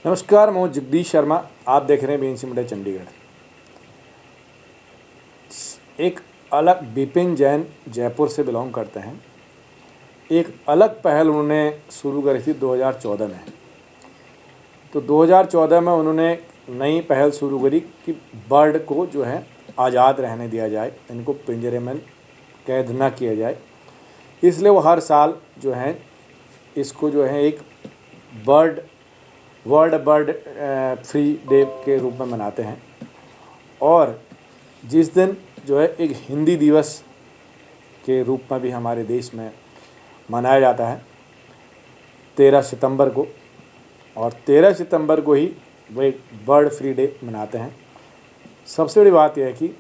नमस्कार, मैं हूं जगदीश शर्मा। आप देख रहे हैं बीएनसी मीडिया चंडीगढ़। एक अलग विपिन जैन जयपुर से बिलोंग करते हैं। एक अलग पहल उन्होंने शुरू करी थी 2014 में। तो 2014 में उन्होंने नई पहल शुरू करी कि बर्ड को जो है आज़ाद रहने दिया जाए, इनको पिंजरे में कैद ना किया जाए। इसलिए वो हर साल जो है इसको जो है एक वर्ल्ड बर्ड फ्री डे के रूप में मनाते हैं। और जिस दिन जो है एक हिंदी दिवस के रूप में भी हमारे देश में मनाया जाता है 13 सितंबर को, और 13 सितंबर को ही वो एक बर्ड फ्री डे मनाते हैं। सबसे बड़ी बात यह है कि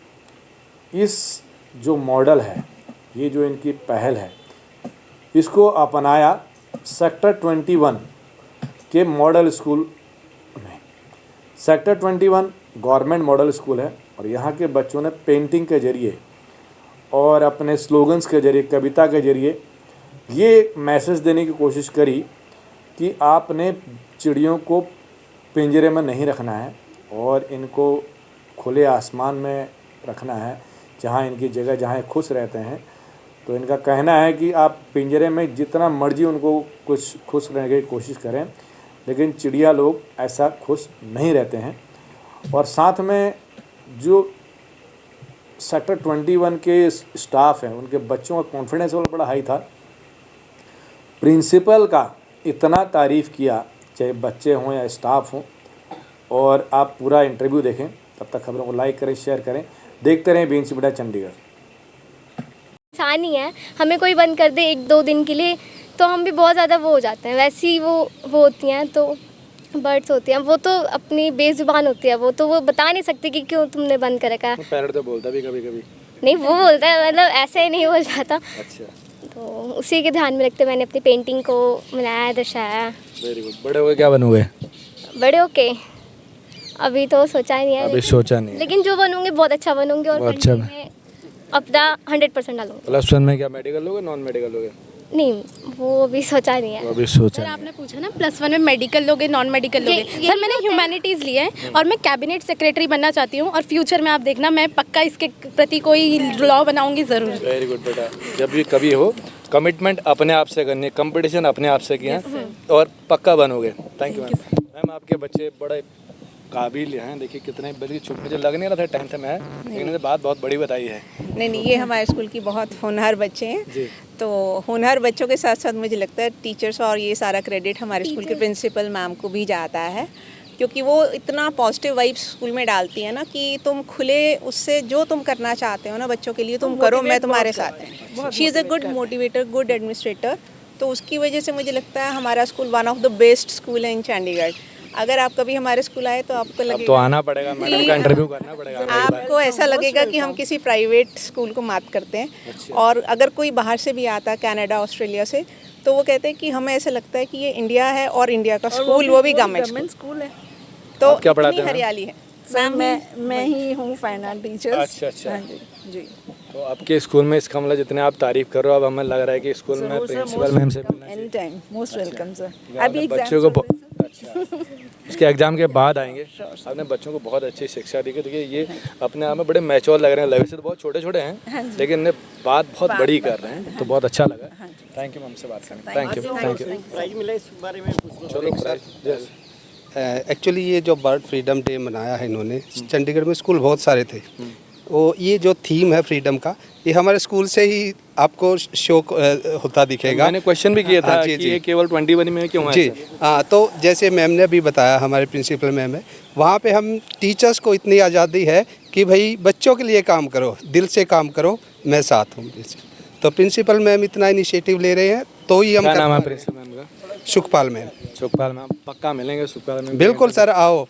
इस जो मॉडल है, ये जो इनकी पहल है, इसको अपनाया सेक्टर 21 के मॉडल स्कूल में। सेक्टर 21 गवर्नमेंट मॉडल स्कूल है और यहाँ के बच्चों ने पेंटिंग के ज़रिए और अपने स्लोगन्स के ज़रिए, कविता के ज़रिए ये मैसेज देने की कोशिश करी कि आपने चिड़ियों को पिंजरे में नहीं रखना है और इनको खुले आसमान में रखना है, जहाँ इनकी जगह, जहाँ ये खुश रहते हैं। तो इनका कहना है कि आप पिंजरे में जितना मर्जी उनको कुछ खुश रहने की कोशिश करें, लेकिन चिड़िया लोग ऐसा खुश नहीं रहते हैं। और साथ में जो सेक्टर 21 के स्टाफ हैं, उनके बच्चों का कॉन्फिडेंस लेवल बड़ा हाई था। प्रिंसिपल का इतना तारीफ़ किया, चाहे बच्चे हों या स्टाफ हों। और आप पूरा इंटरव्यू देखें, तब तक खबरों को लाइक करें, शेयर करें, देखते रहें बीएनसी मीडिया चंडीगढ़। आसानी है, हमें कोई बंद कर दे 1-2 दिन के लिए तो हम भी बहुत ज़्यादा वो हो जाते हैं। वैसे ही वो होती हैं, तो बर्ड्स होती हैं, वो तो अपनी बेजुबान होती है, वो तो वो बता नहीं सकती कि क्यों तुमने बंद कर रखा है। पैरट तो बोलता भी कभी-कभी नहीं, वो बोलता है, मतलब ऐसे ही नहीं बोल जाता। अच्छा, तो उसी के ध्यान में रखते मैंने अपनी पेंटिंग को मनाया, दर्शाया। Very good. बड़े होके क्या बनोगे? बड़े होके अभी तो सोचा ही नहीं है, अभी सोचा नहीं है। लेकिन जो बनूंगे बहुत अच्छा बनूंगी और बहुत अच्छा। पढ़ने में अपना 100% डालूंगी। प्लस 1 में क्या मेडिकल लोगे, नॉन मेडिकल लोगे? नहीं, वो अभी सोचा नहीं है। वो अभी सोचा सर नहीं। आपने पूछा ना +1 में मेडिकल लोगे नॉन मेडिकल लोगे। सर मैंने ह्यूमैनिटीज़ लिया है और मैं कैबिनेट सेक्रेटरी बनना चाहती हूँ और फ्यूचर में आप देखना मैं पक्का इसके प्रति कोई लॉ बनाऊंगी ज़रूर। वेरी गुड बेटा। जब भी कभी हो, कमिटमेंट अपने आप से करनी है, कंपटीशन अपने आप से किया और पक्का बनोगे। Thank you ma'am. आपके बच्चे बड़े काबिल हैं, देखिए कितने, बल्कि छुप मुझे लग नहीं रहा था 10th में है, लेकिन इन्होंने बात बहुत बड़ी बताई है। नहीं, ये हमारे स्कूल की बहुत होनहार बच्चे हैं। तो होनहार बच्चों के साथ साथ मुझे लगता है टीचर्स और ये सारा क्रेडिट हमारे स्कूल के प्रिंसिपल मैम को भी जाता है, क्योंकि वो इतना पॉजिटिव वाइब्स स्कूल में डालती है ना कि तुम खुले उससे जो तुम करना चाहते हो ना बच्चों के लिए तुम करो, मैं तुम्हारे साथ हूँ। She is a good motivator, good administrator. तो उसकी वजह से मुझे लगता है हमारा school one of the best school है इन चंडीगढ़। अगर आप कभी हमारे स्कूल आए तो आपको लगेगा, तो आना पड़ेगा, मैडम का इंटरव्यू करना पड़ेगा। आपको ऐसा लगेगा कि हम किसी प्राइवेट स्कूल को मात करते हैं। और अगर कोई बाहर से भी आता है, कनाडा, ऑस्ट्रेलिया से, तो वो कहते हैं कि हमें ऐसा लगता है कि ये इंडिया है और इंडिया का स्कूल, वो भी गवर्नमेंट स्कूल है। तो क्या पढ़ाते हैं? हरियाली है। मैम मैं ही हूँ फाइन आर्ट टीचर। अच्छा। हाँ जी। तो आपके स्कूल में इसका मतलब जितने आप तारीफ कर रहे हो, अब हमें लग रहा है कि स्कूल में प्रिंसिपल मैम से any time most welcome sir. अभी बच्चों को अच्छा, उसके एग्जाम के बाद आएंगे। आपने बच्चों को बहुत अच्छी शिक्षा दी है। देखिए ये अपने आप में बड़े मैच्योर लग रहे हैं, लगे से तो बहुत छोटे छोटे हैं, लेकिन इन्हें बात बहुत बड़ी कर रहे हैं, तो बहुत अच्छा लगा। थैंक यू मैम से बात करने। Thank you. प्राइज मिला इस बारे में चलो प्राइज। एक्चुअली ये जो बर्ड फ्रीडम डे मनाया है इन्होंने, चंडीगढ़ में स्कूल बहुत सारे थे, वो ये जो थीम है फ्रीडम का, ये हमारे स्कूल से ही आपको शो होता दिखेगा। मैंने क्वेश्चन भी किया था कि ये केवल 21 में क्यों है? जी हाँ, तो जैसे मैम ने भी बताया, हमारे प्रिंसिपल मैम है, वहाँ पे हम टीचर्स को इतनी आज़ादी है कि भाई बच्चों के लिए काम करो, दिल से काम करो, मैं साथ हूँ। तो प्रिंसिपल मैम इतना इनिशिएटिव ले रहे हैं, तो ही हम। क्या नाम है प्रिंसिपल मैम का? सुखपाल मैम। सुखपाल मैम, पक्का मिलेंगे सुखपाल मैम? बिल्कुल सर, आओ,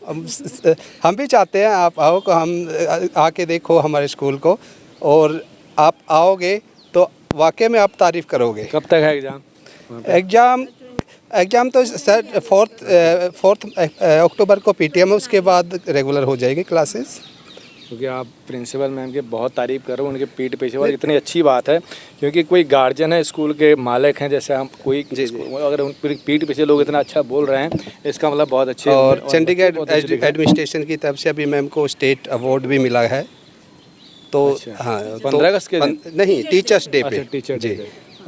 हम भी चाहते हैं आप आओ, को हम आके देखो हमारे स्कूल को, और आप आओगे तो वाकई में आप तारीफ़ करोगे। कब तक है एग्ज़ाम? एग्ज़ाम तो सर 4 अक्टूबर को पीटीएम है, उसके बाद रेगुलर हो जाएगी क्लासेस। क्योंकि आप प्रिंसिपल मैम की बहुत तारीफ़ कर रहे हो, उनके पीठ पीछे, और इतनी अच्छी बात है क्योंकि कोई गार्जियन है, स्कूल के मालिक हैं, जैसे हम कोई अगर उन पीठ पीछे लोग इतना अच्छा बोल रहे हैं, इसका मतलब बहुत अच्छे। और चंडीगढ़ एडमिनिस्ट्रेशन की तरफ से अभी मैम को स्टेट अवार्ड भी मिला है। तो हाँ, 15 अगस्त के दिन? नहीं, टीचर्स डे पे। टीचर जी।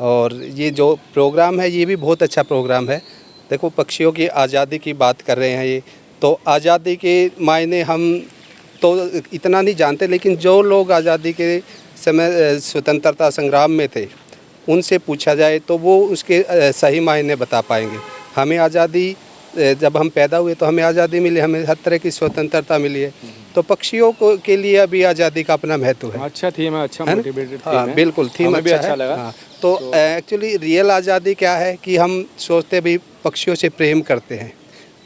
और ये जो प्रोग्राम है ये भी बहुत अच्छा प्रोग्राम है। देखो, पक्षियों की आज़ादी की बात कर रहे हैं ये, तो आज़ादी के मायने हम तो इतना नहीं जानते, लेकिन जो लोग आज़ादी के समय स्वतंत्रता संग्राम में थे उनसे पूछा जाए तो वो उसके सही मायने बता पाएंगे। हमें आज़ादी, जब हम पैदा हुए तो हमें आज़ादी मिली, हमें हर तरह की स्वतंत्रता मिली है। तो पक्षियों को के लिए अभी आज़ादी का अपना महत्व है। अच्छा थीम है, अच्छा मोटिवेटेड थीम हाँ, है। बिल्कुल, थीम भी अच्छा लगा। हाँ, तो एक्चुअली रियल आज़ादी क्या है कि हम सोचते भी पक्षियों से प्रेम करते हैं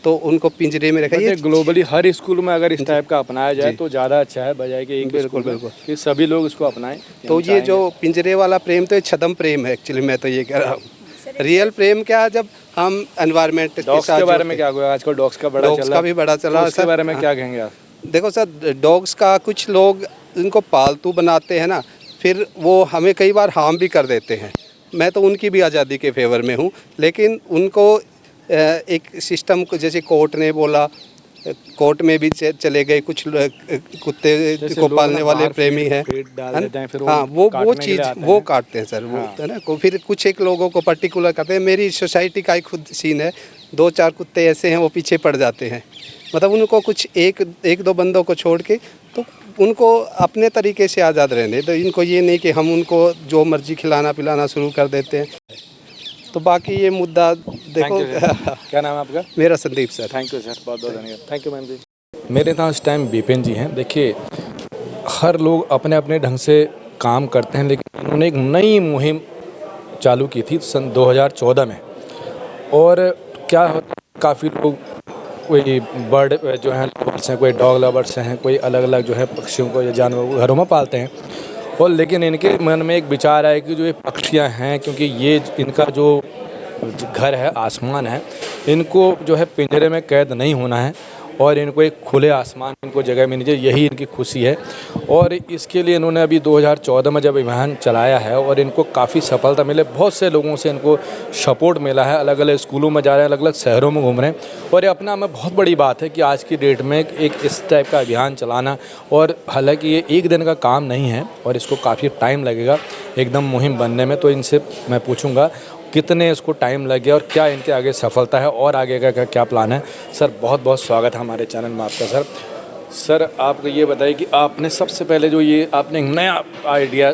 तो उनको पिंजरे में रखा। ये ग्लोबली हर स्कूल में अगर इस टाइप का अपनाया जाए तो ज़्यादा अच्छा है, बजाय कि एक बिल्कुल, स्कूल में कि सभी लोग इसको अपनाएं। तो ये जो पिंजरे वाला प्रेम तो ये छदम प्रेम है एक्चुअली, मैं तो ये कह रहा हूँ। रियल प्रेम क्या है, जब हम एनवायरनमेंट के साथ। के बारे में क्या हुआ आजकल? डॉग्स का बड़ा डॉग्स का भी बड़ा चला। उसके बारे में क्या कहेंगे आप? देखो सर, डॉग्स का कुछ लोग इनको पालतू बनाते हैं ना, फिर वो हमें कई बार हार्म भी कर देते हैं। मैं तो उनकी भी आज़ादी के फेवर में हूँ, लेकिन उनको एक सिस्टम को, जैसे कोर्ट ने बोला, कोर्ट में भी चले गए कुछ कुत्ते को पालने वाले प्रेमी हैं, हाँ, वो चीज़ वो काटते हैं सर, वो है ना को। फिर कुछ एक लोगों को पर्टिकुलर करते हैं। मेरी सोसाइटी का एक खुद सीन है, 2-4 कुत्ते ऐसे हैं वो पीछे पड़ जाते हैं, मतलब उनको कुछ एक दो बंदों को छोड़ के, तो उनको अपने तरीके से आज़ाद रहने। तो इनको ये नहीं कि हम उनको जो मर्जी खिलाना पिलाना शुरू कर देते हैं। तो बाकी ये मुद्दा देखो। क्या नाम है आपका? मेरा Sandeep sir. Thank you sir, बहुत बहुत धन्यवाद। थैंक यू मैम जी। मेरे साथ इस टाइम विपिन जी हैं। देखिए, हर लोग अपने अपने ढंग से काम करते हैं, लेकिन उन्होंने एक नई मुहिम चालू की थी सन 2014 में। और क्या काफ़ी लोग, कोई बर्ड जो हैं लवर्स हैं, कोई डॉग लवर्स हैं, कोई अलग अलग जो है पक्षियों को या जानवर को घरों में पालते हैं। और लेकिन इनके मन में एक विचार आया कि जो ये पक्षियाँ हैं, क्योंकि ये इनका जो घर है, आसमान है, इनको जो है पिंजरे में कैद नहीं होना है और इनको एक खुले आसमान इनको जगह मिलनी चाहिए, यही इनकी खुशी है। और इसके लिए इन्होंने अभी 2014 में जब अभियान चलाया है और इनको काफ़ी सफलता मिले, बहुत से लोगों से इनको सपोर्ट मिला है, अलग अलग स्कूलों में जा रहे हैं, अलग अलग शहरों में घूम रहे हैं। और ये अपना में बहुत बड़ी बात है कि आज की डेट में एक इस टाइप का अभियान चलाना, और हालांकि ये एक दिन का काम नहीं है और इसको काफ़ी टाइम लगेगा एकदम मुहिम बनने में। तो इनसे मैं पूछूंगा कितने इसको टाइम लगे और क्या इनके आगे सफलता है और आगे का क्या प्लान है। सर, बहुत बहुत स्वागत है हमारे चैनल में आपका। सर आपको ये बताइए कि आपने सबसे पहले जो ये आपने नया आइडिया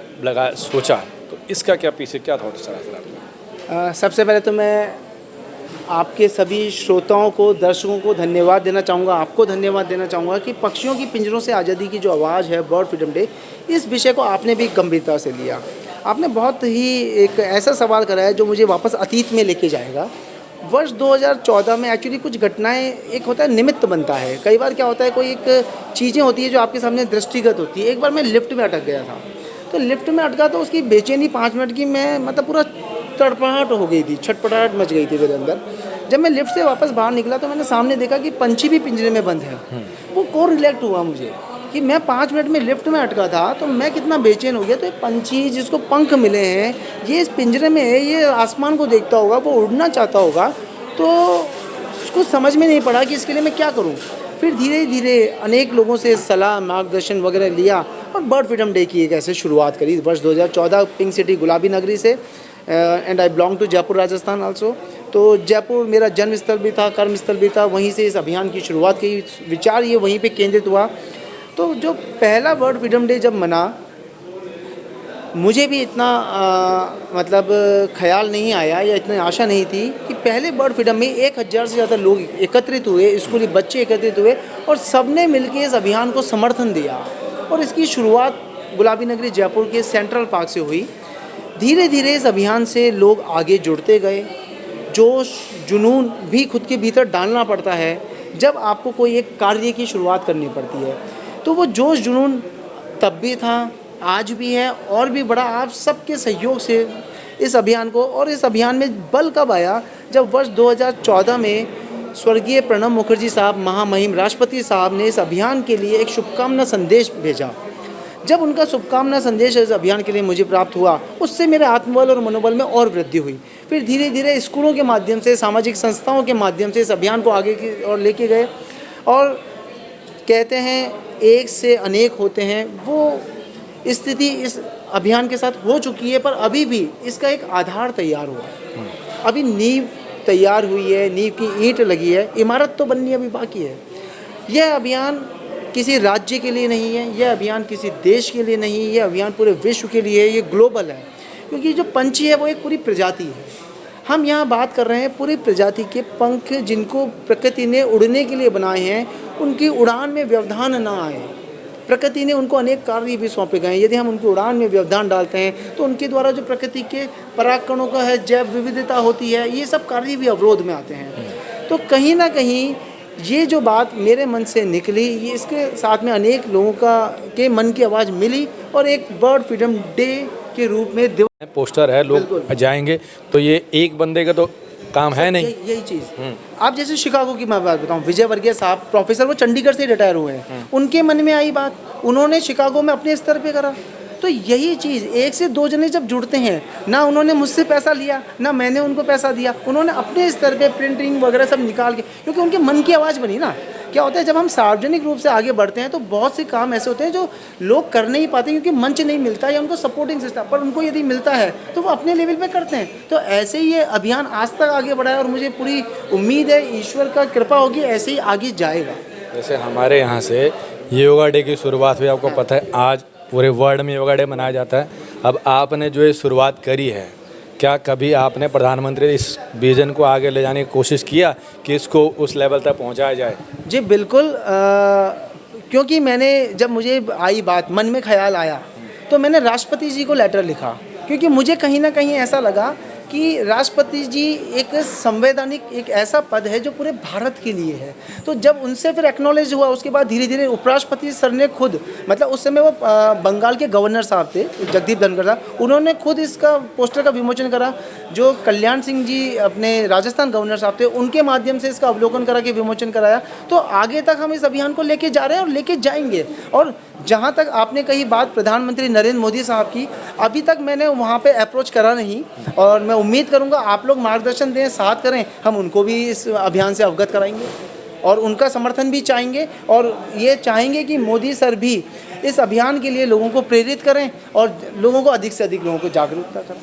सोचा, तो इसका क्या पीछे क्या था सर आपका? सबसे पहले तो मैं आपके सभी श्रोताओं को, दर्शकों को धन्यवाद देना चाहूँगा, आपको धन्यवाद देना चाहूँगा कि पक्षियों की पिंजरों से आज़ादी की जो आवाज़ है, बर्ड फ्रीडम डे, इस विषय को आपने भी गंभीरता से लिया। आपने बहुत ही एक ऐसा सवाल करा है जो मुझे वापस अतीत में लेके जाएगा। वर्ष 2014 में एक्चुअली कुछ घटनाएं, एक होता है निमित्त बनता है। कई बार क्या होता है, कोई एक चीज़ें होती है जो आपके सामने दृष्टिगत होती है। एक बार मैं लिफ्ट में अटक गया था, तो लिफ्ट में अटका तो उसकी बेचैनी 5 मिनट की, मैं मतलब पूरा तड़पड़ाहट हो गई थी, छटपटाहट मच गई थी मेरे अंदर। जब मैं लिफ्ट से वापस बाहर निकला तो मैंने सामने देखा कि पंछी भी पिंजरे में बंद है। वो को रिलेक्ट हुआ मुझे कि मैं 5 मिनट में लिफ्ट में अटका था तो मैं कितना बेचैन हो गया। तो एक पंछी जिसको पंख मिले हैं, ये इस पिंजरे में है, ये आसमान को देखता होगा, वो उड़ना चाहता होगा, तो उसको समझ में नहीं पड़ा कि इसके लिए मैं क्या करूं। फिर धीरे धीरे अनेक लोगों से सलाह मार्गदर्शन वगैरह लिया और बर्ड फ्रीडम डे की एक ऐसे शुरुआत करी वर्ष 2014 पिंक सिटी गुलाबी नगरी से। And I belong to Jaipur Rajasthan also. तो जयपुर मेरा जन्म स्थल भी था, कर्म स्थल भी था, वहीं से इस अभियान की शुरुआत की, विचार ये वहीं पे केंद्रित हुआ। तो जो पहला बर्ड फ्रीडम डे जब मना, मुझे भी इतना मतलब ख्याल नहीं आया या इतनी आशा नहीं थी कि पहले बर्ड फ्रीडम में 1000 से ज़्यादा लोग एकत्रित हुए, स्कूली बच्चे एकत्रित हुए और सबने मिलकर इस अभियान को समर्थन दिया। और इसकी शुरुआत गुलाबी नगरी जयपुर के सेंट्रल पार्क से हुई। धीरे धीरे इस अभियान से लोग आगे जुड़ते गए। जोश जुनून भी खुद के भीतर डालना पड़ता है जब आपको कोई एक कार्य की शुरुआत करनी पड़ती है। तो वो जोश जुनून तब भी था, आज भी है और भी बड़ा आप सबके सहयोग से इस अभियान को। और इस अभियान में बल कब आया, जब वर्ष 2014 में स्वर्गीय प्रणब मुखर्जी साहब, महामहिम राष्ट्रपति साहब ने इस अभियान के लिए एक शुभकामना संदेश भेजा। जब उनका शुभकामना संदेश इस अभियान के लिए मुझे प्राप्त हुआ, उससे मेरे आत्मबल और मनोबल में और वृद्धि हुई। फिर धीरे धीरे स्कूलों के माध्यम से, सामाजिक संस्थाओं के माध्यम से इस अभियान को आगे की ओर लेके गए। और कहते हैं एक से अनेक होते हैं, वो स्थिति इस अभियान के साथ हो चुकी है, पर अभी भी इसका एक आधार तैयार हुआ है। अभी नींव तैयार हुई है, नींव की ईंट लगी है, इमारत तो बननी अभी बाकी है। यह अभियान किसी राज्य के लिए नहीं है, यह अभियान किसी देश के लिए नहीं है, यह अभियान पूरे विश्व के लिए है, ये ग्लोबल है। क्योंकि जो पंछी है वो एक पूरी प्रजाति है। हम यहाँ बात कर रहे हैं पूरी प्रजाति के पंख जिनको प्रकृति ने उड़ने के लिए बनाए हैं, उनकी उड़ान में व्यवधान ना आए। प्रकृति ने उनको अनेक कार्य भी सौंपे गए हैं। यदि हम उनकी उड़ान में व्यवधान डालते हैं तो उनके द्वारा जो प्रकृति के परागकणों का है, जैव विविधता होती है, ये सब कार्य भी अवरोध में आते हैं। तो कहीं ना कहीं ये जो बात मेरे मन से निकली, ये इसके साथ में अनेक लोगों के मन की आवाज़ मिली और एक बर्ड फ्रीडम डे के रूप में पोस्टर है, लोग जाएंगे तो ये एक बंदे का तो काम है नहीं। यही चीज़। आप जैसे शिकागो की मैं बात बताऊं, विजय वर्गीय साहब प्रोफेसर, वो चंडीगढ़ से रिटायर हुए हैं। उनके मन में आई बात, उन्होंने शिकागो में अपने स्तर पे करा। तो यही चीज़, एक से दो जने जब जुड़ते हैं, ना उन्होंने मुझसे पैसा लिया, ना मैंने उनको पैसा दिया, उन्होंने अपने स्तर पे प्रिंटिंग वगैरह सब निकाल के, क्योंकि उनके मन की आवाज़ बनी ना। क्या होता है, जब हम सार्वजनिक रूप से आगे बढ़ते हैं तो बहुत से काम ऐसे होते हैं जो लोग कर नहीं पाते क्योंकि मंच नहीं मिलता या उनको सपोर्टिंग सिस्टम, पर उनको यदि मिलता है तो वो अपने लेवल पे करते हैं। तो ऐसे ही ये अभियान आज तक आगे बढ़ा है और मुझे पूरी उम्मीद है ईश्वर का कृपा होगी, ऐसे ही आगे जाएगा। जैसे हमारे यहाँ से योगा डे की शुरुआत हुई, आपको पता है आज पूरे वर्ल्ड में योगा डे मनाया जाता है। अब आपने जो ये शुरुआत करी है, क्या कभी आपने प्रधानमंत्री इस विजन को आगे ले जाने की कोशिश किया कि इसको उस लेवल तक पहुंचाया जाए? जी बिल्कुल, क्योंकि मैंने जब मुझे आई बात, मन में ख्याल आया, तो मैंने राष्ट्रपति जी को लेटर लिखा, क्योंकि मुझे कहीं ना कहीं ऐसा लगा कि राष्ट्रपति जी एक संवैधानिक एक ऐसा पद है जो पूरे भारत के लिए है। तो जब उनसे फिर एक्नॉलेज हुआ, उसके बाद धीरे धीरे उपराष्ट्रपति सर ने खुद, मतलब उस समय वो बंगाल के गवर्नर साहब थे, जगदीप धनखड़ साहब, उन्होंने खुद इसका पोस्टर का विमोचन करा। जो कल्याण सिंह जी अपने राजस्थान गवर्नर साहब थे, उनके माध्यम से इसका अवलोकन करा के विमोचन कराया। तो आगे तक हम इस अभियान को लेके जा रहे हैं और लेके जाएंगे। और जहाँ तक आपने कही बात प्रधानमंत्री नरेंद्र मोदी साहब की, अभी तक मैंने वहाँ पे अप्रोच करा नहीं, और मैं उम्मीद करूँगा आप लोग मार्गदर्शन दें, साथ करें, हम उनको भी इस अभियान से अवगत कराएंगे और उनका समर्थन भी चाहेंगे। और ये चाहेंगे कि मोदी सर भी इस अभियान के लिए लोगों को प्रेरित करें और लोगों को अधिक से अधिक लोगों को जागरूकता करें।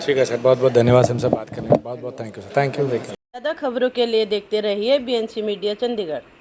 ठीक है सर, बहुत बहुत धन्यवाद हमसे बात करने का, बहुत बहुत thank you sir. Thank you. ज़्यादा खबरों के लिए देखते रहिए BNC मीडिया चंडीगढ़।